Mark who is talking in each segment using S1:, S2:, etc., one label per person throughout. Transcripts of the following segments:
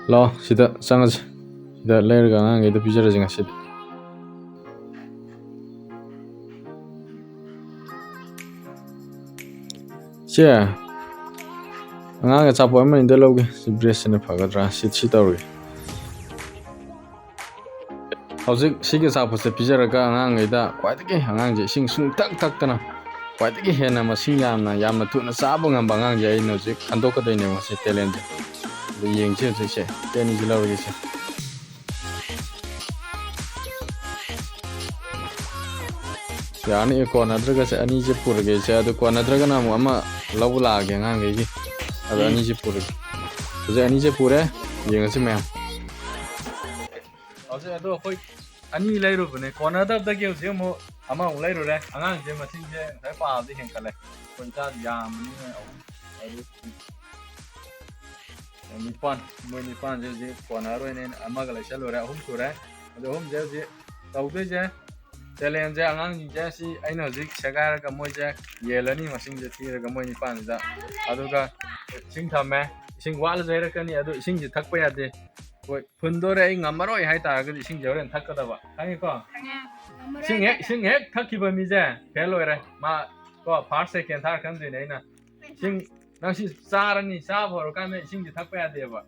S1: ꯂꯥꯛꯑꯣ ꯁꯤꯗ ꯆꯪꯉꯁꯤ ꯁꯤꯗ ꯂꯩꯔꯒ ꯑꯉꯥꯡꯈꯩꯗ ꯄꯤꯖꯔꯁꯤ ꯉꯁꯤꯗꯤ ꯆꯦ ꯑꯉꯥꯡ ꯑꯆꯥꯄꯣꯠ ꯑꯃ ꯑꯅꯤꯗ ꯂꯧꯒꯦ ꯁꯤ ꯕ꯭ꯔꯦꯁꯁꯤꯅ ꯐꯒꯗ꯭ꯔꯥ ꯁꯤ ꯇꯧꯔꯒꯦ ꯍꯧꯖꯤꯛ ꯁꯤꯒꯤ ꯑꯆꯥꯄꯣꯠꯁꯦ ꯄꯤꯖꯔꯒ ꯑꯉꯥꯡꯈꯩꯗ ꯈ꯭ꯋꯥꯏꯗꯒꯤ ꯑꯉꯥꯡꯁꯦ ꯏꯁꯤꯡ ꯁꯨꯡꯊꯛ ꯊꯛꯇꯅ ꯈ꯭ꯋꯥꯏꯗꯒꯤ ꯍꯦꯟꯅ ꯃꯁꯤꯡ ꯌꯥꯝꯅ ꯊꯨꯅ ꯆꯥꯕ ꯉꯝꯕ ꯑꯉꯥꯡꯁꯦ ꯑꯩꯅ ꯍꯧꯖꯤꯛ ꯈꯟꯗꯣꯛꯀꯗꯣꯏꯅꯦꯕ ꯉꯁꯤ ꯇꯦꯂꯦꯟꯁꯦ ꯑꯗꯨ ꯌꯦꯡꯁꯤ ꯍꯧꯖꯤꯛꯁꯦ ꯇꯦꯟꯅꯤꯁꯤ ꯂꯧꯔꯒꯦꯁꯦ ꯌꯥꯔꯅꯤ ꯀꯣꯟꯅꯗ꯭ꯔꯒꯁꯦ ꯑꯅꯤꯁꯦ ꯄꯨꯔꯒꯦꯁꯦ ꯑꯗꯨ ꯀꯣꯟꯅꯗ꯭ꯔꯒꯅ ꯑꯃꯨꯛ ꯑꯃ ꯂꯧꯕ ꯂꯥꯛꯑꯒꯦ ꯑꯉꯥꯡꯈꯩꯒꯤ ꯑꯗꯣ ꯑꯅꯤꯁꯦ ꯄꯨꯔꯒꯦ ꯍꯧꯖꯤꯛ ꯑꯅꯤꯁꯦ ꯄꯨꯔꯦ ꯌꯦꯡꯉꯁꯤ ꯃꯌꯥꯝ ꯍꯧꯖꯤꯛ ꯑꯗꯣ ꯑꯩꯈꯣꯏ ꯑꯅꯤ ꯂꯩꯔꯨꯕꯅꯦ ꯀꯣꯟꯅꯗꯕꯗꯒꯤ ꯍꯧꯖꯤꯛ ꯑꯃꯨꯛ ꯑꯃꯃꯨꯛ ꯂꯩꯔꯨꯔꯦ ꯑꯉꯥꯡꯁꯦ ꯃꯁꯤꯡꯁꯦ ꯉꯁꯥꯏ ꯄꯥꯕꯗꯤ ꯍꯦꯟꯀꯠꯂꯦ ꯑꯩꯈꯣꯏ ꯏꯆꯥꯗꯤ ꯌꯥꯝꯕꯅꯤꯅ ꯅꯤꯄꯥꯟ ꯃꯣꯏ ꯅꯤꯄꯥꯟꯁꯦ ꯍꯧꯖꯤꯛ ꯀꯣꯟꯅꯔꯣꯏꯅꯦ ꯑꯃꯒ ꯂꯩꯁꯜꯂꯨꯔꯦ ꯑꯍꯨꯝ ꯁꯨꯔꯦ ꯑꯗꯣ ꯑꯍꯨꯝꯁꯦ ꯍꯧꯖꯤꯛ ꯇꯧꯗꯣꯏꯁꯦ ꯆꯦꯂꯦꯟꯖꯁꯦ ꯑꯉꯥꯡꯁꯤꯡꯁꯦ ꯁꯤ ꯑꯩꯅ ꯍꯧꯖꯤꯛ ꯁꯦꯒꯥꯏꯔꯒ ꯃꯣꯏꯁꯦ ꯌꯦꯜꯂꯅꯤ ꯃꯁꯤꯡꯁꯦ ꯊꯤꯔꯒ ꯃꯣꯏ ꯅꯤꯄꯥꯟꯁꯤꯗ ꯑꯗꯨꯒ ꯏꯁꯤꯡ ꯊꯝꯃꯦ ꯏꯁꯤꯡ ꯋꯥꯠꯂꯁꯨ ꯍꯩꯔꯛꯀꯅꯤ ꯑꯗꯨ ꯏꯁꯤꯡꯁꯦ ꯊꯛꯄ ꯌꯥꯗꯦ ꯍꯣꯏ ꯐꯨꯟꯗꯣꯔꯦ ꯑꯩ ꯉꯝꯃꯔꯣꯏ ꯍꯥꯏꯇꯥꯔꯒꯗꯤ ꯏꯁꯤꯡꯁꯦ ꯍꯣꯔꯦꯟ ꯊꯛꯀꯗꯕ ꯈꯪꯉꯤꯀꯣ ꯏꯁꯤꯡ ꯍꯦꯛ ꯊꯛꯈꯤꯕ ꯃꯤꯁꯦ ꯐꯦꯜ ꯑꯣꯏꯔꯦ ꯃꯥ ꯀꯣ ꯐꯥꯔꯁ ꯁꯦꯀꯦꯟ ꯊꯥꯔ ꯈꯪꯗꯣꯏꯅꯦ ꯑꯩꯅ ꯏꯁꯤꯡ ꯅꯪ ꯁꯤ ꯆꯥꯔꯅꯤ ꯆꯥꯕ ꯍꯧꯔꯀꯥꯟꯗ ꯏꯁꯤꯡꯁꯦ ꯊꯛꯄ ꯌꯥꯗꯦꯕ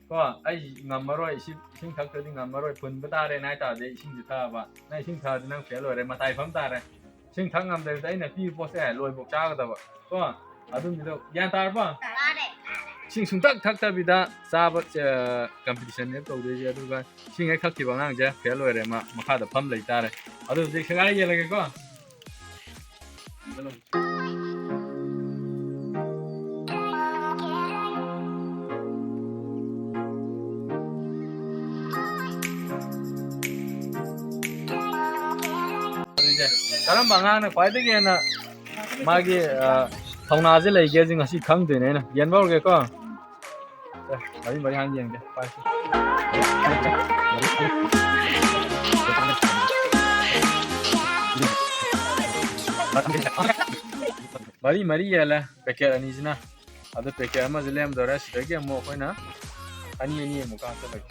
S1: ꯀꯣ ꯑꯩ ꯉꯝꯃꯔꯣꯏ ꯏꯁꯤꯡ ꯊꯛꯇ꯭ꯔꯗꯤ ꯉꯝꯃꯔꯣꯏ ꯐꯨꯟꯕ ꯇꯥꯔꯦꯅ ꯍꯥꯏꯇꯥꯔꯗꯤ ꯏꯁꯤꯡꯁꯦ ꯊꯛꯑꯕ ꯅꯪ ꯏꯁꯤꯡ ꯊꯛꯑꯗꯤ ꯅꯪ ꯐꯦꯜ ꯑꯣꯏꯔꯦ ꯃꯇꯥꯏ ꯐꯝ ꯇꯥꯔꯦ ꯏꯁꯤꯡ ꯊꯛ ꯉꯝꯗꯕꯤꯗ ꯑꯩꯅ ꯄꯤꯕ ꯄꯣꯠꯁꯦ ꯂꯣꯏꯐꯥꯎ ꯆꯥꯒꯗꯕ ꯀꯣ ꯑꯗꯨꯝꯕꯗꯣ ꯒ꯭ꯌꯥꯟ ꯇꯥꯔꯕꯣ ꯏꯁꯤꯡ ꯁꯨꯡꯊꯛ ꯊꯛꯇꯕꯤꯗ ꯆꯥꯕ ꯀꯝꯄꯤꯇꯤꯁꯟꯅꯦ ꯇꯧꯗꯣꯏꯁꯦ ꯑꯗꯨꯒ ꯏꯁꯤꯡ ꯍꯦꯛ ꯊꯛꯈꯤꯕ ꯑꯉꯥꯡꯁꯦ ꯐꯦꯜ ꯑꯣꯏꯔꯦ ꯃꯥ ꯃꯈꯥꯗ ꯐꯝ ꯂꯩꯇꯥꯔꯦ ꯑꯗꯨ ꯍꯧꯖꯤꯛ ꯁꯦꯒꯥꯏ ꯌꯦꯜꯂꯒꯦꯀꯣ ꯀꯔꯝꯕ ꯑꯉꯥꯡꯅ ꯈ꯭ꯋꯥꯏꯗꯒꯤ ꯍꯦꯟꯅ ꯃꯥꯒꯤ ꯊꯧꯅꯥꯁꯦ ꯂꯩꯒꯦꯁꯦ ꯉꯁꯤ ꯈꯪꯗꯣꯏꯅꯦ ꯑꯩꯅ ꯌꯦꯟꯕ ꯍꯧꯔꯒꯦꯀꯣ ꯃꯔꯤ ꯍꯥꯟꯅ ꯌꯦꯡꯒꯦ ꯃꯔꯤ ꯌꯦꯜꯂꯦ ꯄꯦꯀꯦꯠ ꯑꯅꯤꯁꯤꯅ ꯑꯗꯨ ꯄꯦꯀꯦꯠ ꯑꯃꯁꯨ ꯂꯦꯝꯗꯧꯔꯦ ꯁꯤꯗꯒꯤ ꯑꯃꯨꯛ ꯑꯩꯈꯣꯏꯅ ꯑꯅꯤ ꯑꯃꯨꯛꯀ ꯍꯥꯞꯆꯜꯂꯒꯦ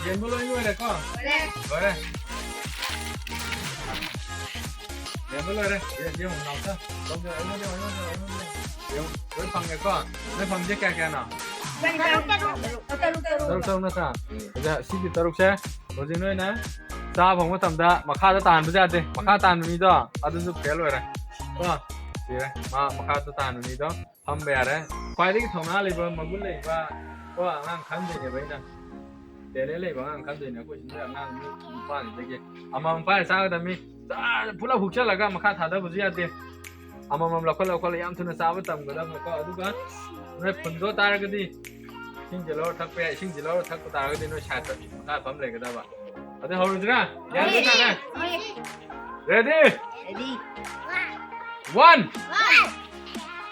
S1: Yan mo lang yung ko. Lore. Yan mo lore. Yan mo nào ta. Không được anh nó. Yung với phần này con. Nó phần với cái nào. Taruk na ta. Giờ xin taruk xe. Rồi gì nữa nè. Sa phòng có tầm da makha ta tan bây giờ makha tan mi đó. Adun su fail rồi. Đúng Sire. Makha ta tan mi đó. Ham be are. Kwai ri thong na le ba magun le ba. Ko ang khan de ne bai na. Để lấy bằng khăn gì nữa của chúng ta ngang pha gì đấy mà pha sao cái mi phút là hụt chắc là cái mà khá thà đó bây giờ đi mà là con là em thôi là sao với tầm cái đó mà có đúng không nó phần số ta cái đi xin chỉ lo thắc về xin chỉ lo thắc của ta cái đi nó sạch rồi ta phẩm lại cái đó vậy ở đây hồi rồi ra đi ra ready one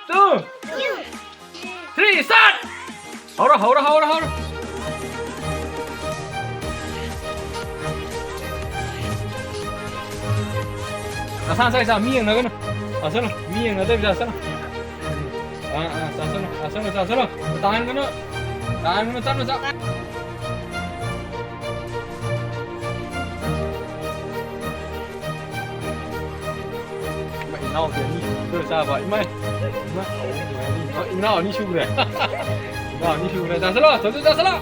S1: two three start hold on sao miệng nó cái nào sao miệng nó đây bây giờ sao sao tan cái nó tắt nó sao mày nào kìa đi tôi sao vậy mày nào đi chụp này nào đi chụp này ra sao ôi ra sao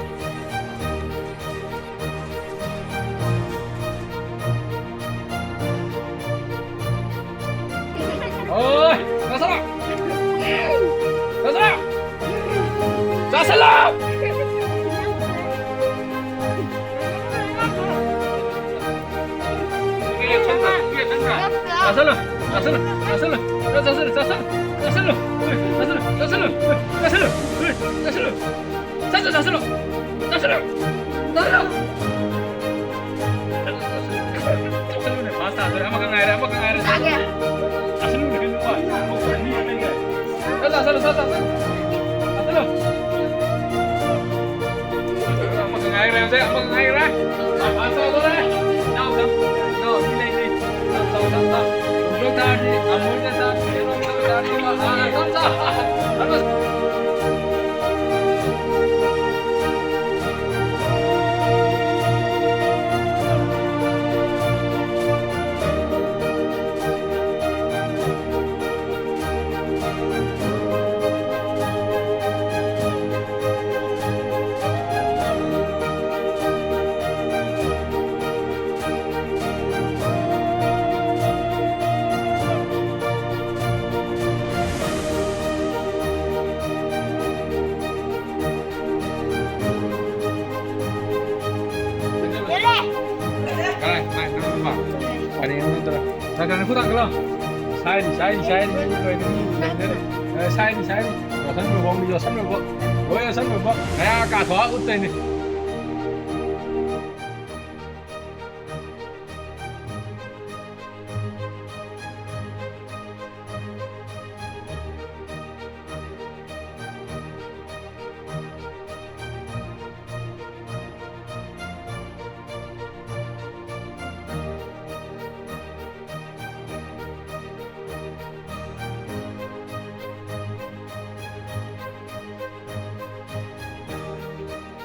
S1: sẽ bằng ngay ra phá sao đó đấy nhau chấm rồi đi lên đi làm sao chúng ta đi muốn ra sao thì chúng ta đi mà làm sao Ini untuk nak kau tak kelar. Saya ni người ni saya ni. Rồi sân bóng đi rồi sân bóng. Rồi sân bóng. Này cả thua út đây này.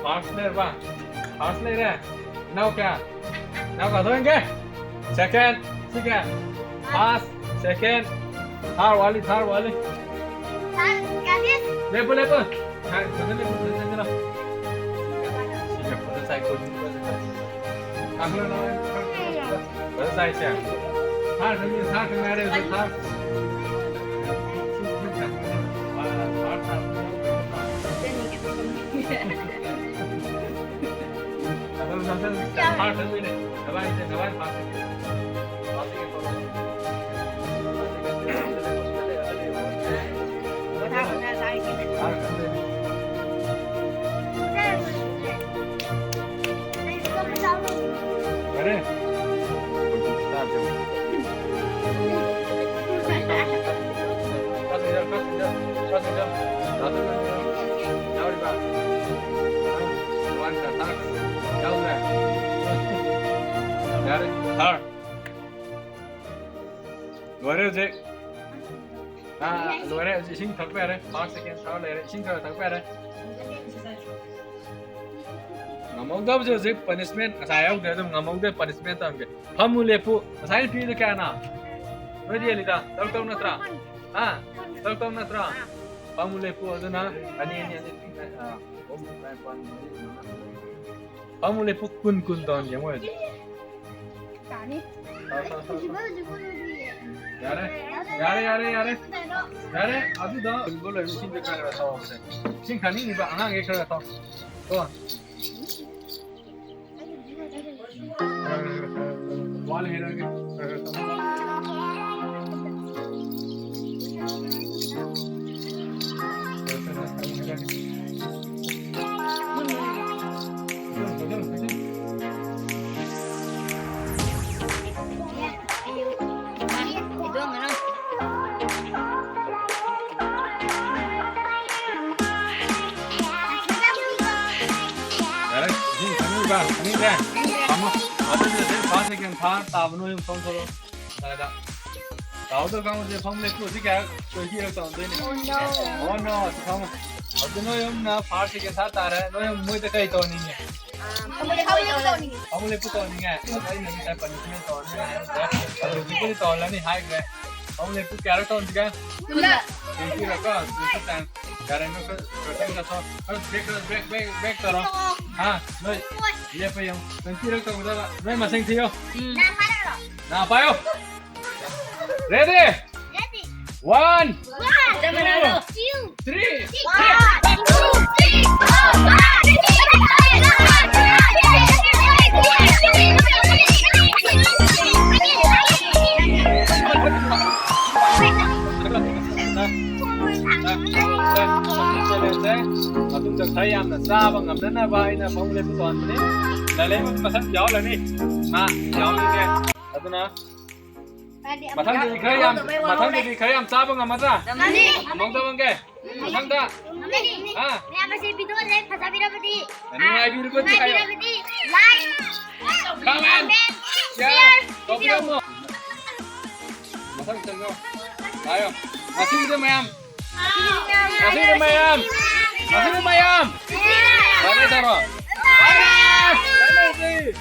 S1: Pass ले बा pass ले रहा now क्या now का धोएंगे second ठीक है pass second third वाली ले बोले हाँ बदल ले ठीक है बदल साइड को अगला ना बदल साइड से third मेरे third Luar je, luar je sing thak pe re, 5 second thak le re, sing thak pe re. Ngamong dab je punishment, saya udah tu ngamong deh punishment tu ambil. Hamu lepu, saya pilih ke ana. Ready lida, tahu natra, tahu natra. Hamu lepu tu na, ani. Hamu lepu kun tahun yang mana? यारे अभी तो बोलो machine पे कर रहा था उससे machine खानी नहीं बा आना के कर रहा था तो वाल है ना ini deh, kamu ada je pas sekian thar tabnu yang song solo, ada. Tahu tu kamu je form leku sih kayak cuci orang tahu ni. Oh no, kamu ada no yang na pas sekian thar tar, no yang mui tu kaya tahu ni. Kamu leku tahu ni kan? Ada ini kita punishment tahu ni. Kalau leku tahu lah ni high grade. Kamu leku kaya tahu ni kan? Tidak. Ini rakam, itu kan. Karena itu kerja kita harus break terus. Noi, iya apa yang? Nanti kita udah, noi masing tiyo. Nah, apa yo? Ready?
S2: Ready.
S1: 1,
S2: 2,
S1: 3.
S2: 1, 2, 3,
S1: chúng ta thấy em là xa và ngầm đến là vai là phong lên toàn đấy là lấy một mặt gió là đi mà gió như thế là tôi nói 마탕들이 그래야 마탕들이 그래야 짜방 아마자. 멍다방게. 마탕다. 아.
S2: Mẹ mà xem video lên phải sao video đi.
S1: 아니 아이비를 거
S2: Like
S1: 찍어요.
S2: video đi. Like.
S1: Comment. Share. Copy mo. 마탕 찍어. 아요. 마시드 mayam. 마시드 mayam. 마시드 mayam. Bye bye Taro. Bye bye. Bye bye.